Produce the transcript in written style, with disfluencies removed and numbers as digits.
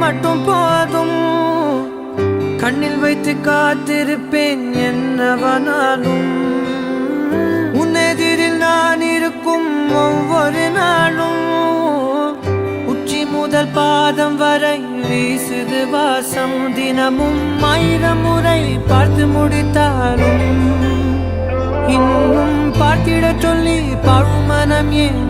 மட்டும் போதும். கண்ணில் வைத்து காத்திருப்பேன் என்னவனாலும். உன்னெதிரில் நான் இருக்கும் ஒவ்வொரு நாளும். உச்சி முதல் பாதம் வரை வீசுது வாசம். தினமும் 1000 முறை பார்த்து முடித்தாலும் இன்னும் பார்த்திட சொல்லி பழுமனம் ஏன்